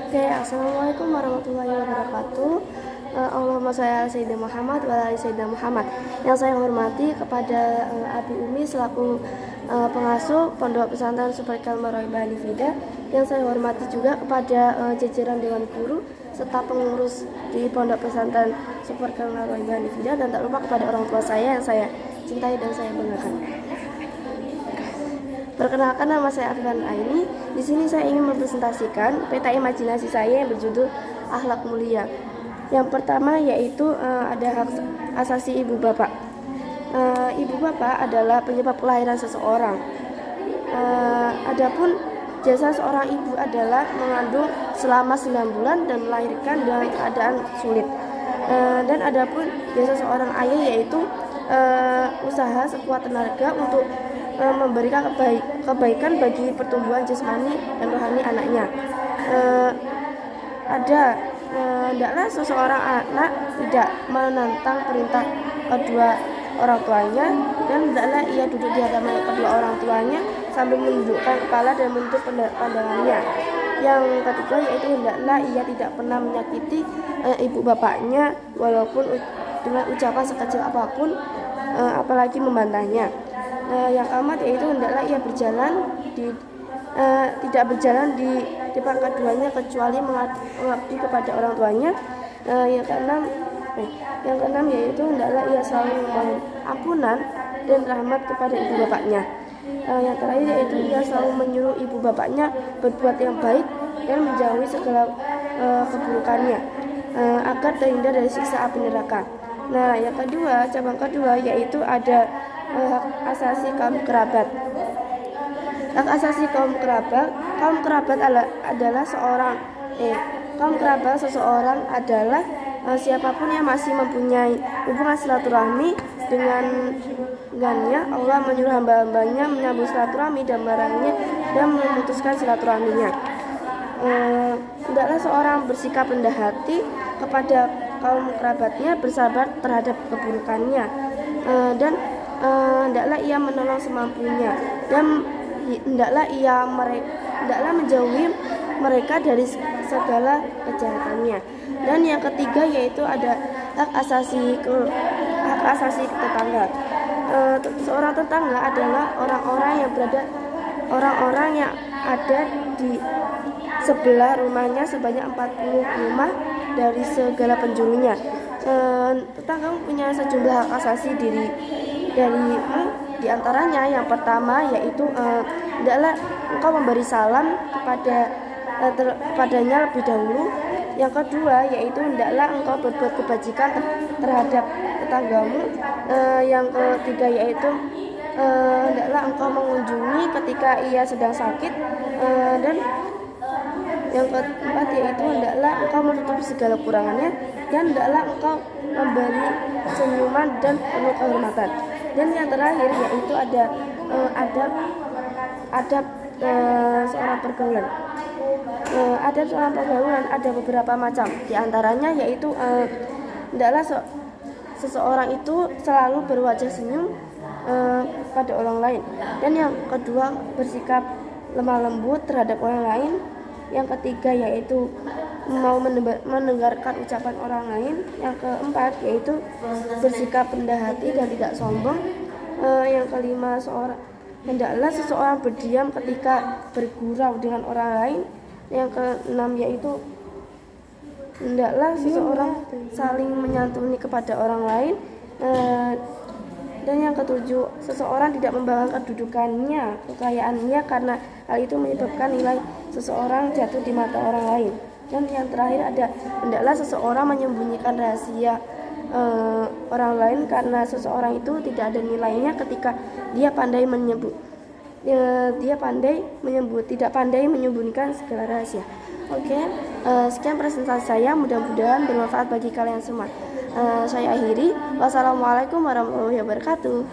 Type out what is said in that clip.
Oke, assalamualaikum warahmatullahi wabarakatuh. Allahumma sholli ala sayyidina Muhammad wa ala ali sayyidina Muhammad. Yang saya hormati kepada Abi Umi selaku pengasuh Pondok Pesantren Super Kelma Roibah Nifida. Yang saya hormati juga kepada jajaran Dewan Guru serta pengurus di Pondok Pesantren Super Kelma Roibah Nifida, dan tak lupa kepada orang tua saya yang saya cintai dan saya banggakan. Perkenalkan, nama saya Afifan Aini. Di sini saya ingin mempresentasikan peta imajinasi saya yang berjudul Akhlak Mulia. Yang pertama yaitu ada hak asasi ibu bapak. Ibu bapak adalah penyebab kelahiran seseorang. Adapun jasa seorang ibu adalah mengandung selama 9 bulan dan melahirkan dalam keadaan sulit. Dan adapun jasa seorang ayah yaitu usaha sekuat tenaga untuk memberikan kebaikan bagi pertumbuhan jasmani dan rohani anaknya. Hendaklah seseorang anak tidak menentang perintah kedua orang tuanya, dan hendaklah ia duduk di hadapan kedua orang tuanya sambil menundukkan kepala dan menutup pandangannya. Yang ketiga yaitu hendaklah ia tidak pernah menyakiti ibu bapaknya walaupun dengan ucapan sekecil apapun, apalagi membantahnya. Yang keempat yaitu hendaklah ia tidak berjalan di depan keduanya kecuali mengabdi kepada orang tuanya. Yang keenam yaitu hendaklah ia selalu memohon ampunan dan rahmat kepada ibu bapaknya. Yang terakhir yaitu ia selalu menyuruh ibu bapaknya berbuat yang baik dan menjauhi segala keburukannya agar terhindar dari siksa api neraka. Nah, yang kedua, cabang kedua yaitu ada hak asasi kaum kerabat. Hak asasi kaum kerabat adalah seseorang adalah siapapun yang masih mempunyai hubungan silaturahmi dengannya. Allah menyuruh hamba-hambanya menyambung silaturahmi dan melarangnya dan memutuskan silaturahminya. Hendaklah seorang bersikap rendah hati kepada kaum kerabatnya, bersabar terhadap keburukannya, dan hendaklah ia menolong semampunya, dan hendaklah menjauhi mereka dari segala kejahatannya. Dan yang ketiga yaitu ada hak asasi tetangga. Seorang tetangga adalah orang-orang yang ada di sebelah rumahnya sebanyak 40 rumah dari segala penjurunya. Tetangga punya sejumlah hak asasi di antaranya yang pertama yaitu hendaklah engkau memberi salam kepadanya lebih dahulu. Yang kedua yaitu hendaklah engkau berbuat kebajikan terhadap tetanggamu. Yang ketiga yaitu hendaklah engkau mengunjungi ketika ia sedang sakit. Dan yang keempat yaitu hendaklah engkau menutupi segala kekurangannya, dan hendaklah engkau memberi senyuman dan penuh kehormatan. Dan yang terakhir yaitu ada adab seorang pergaulan. Adab seorang pergaulan ada beberapa macam. Di antaranya yaitu hendaklah seseorang itu selalu berwajah senyum pada orang lain. Dan yang kedua, bersikap lemah lembut terhadap orang lain. Yang ketiga yaitu mau mendengarkan ucapan orang lain. Yang keempat yaitu bersikap rendah hati dan tidak sombong. Yang kelima, hendaklah seseorang berdiam ketika bergurau dengan orang lain. Yang keenam yaitu hendaklah seseorang saling menyantuni kepada orang lain. Dan yang ketujuh, seseorang tidak membanggakan kedudukannya, kekayaannya, karena hal itu menyebabkan nilai seseorang jatuh di mata orang lain. Dan yang terakhir ada hendaklah seseorang menyembunyikan rahasia orang lain, karena seseorang itu tidak ada nilainya ketika dia tidak pandai menyembunyikan segala rahasia. Oke, sekian presentasi saya, mudah-mudahan bermanfaat bagi kalian semua. Saya akhiri. Wassalamualaikum warahmatullahi wabarakatuh.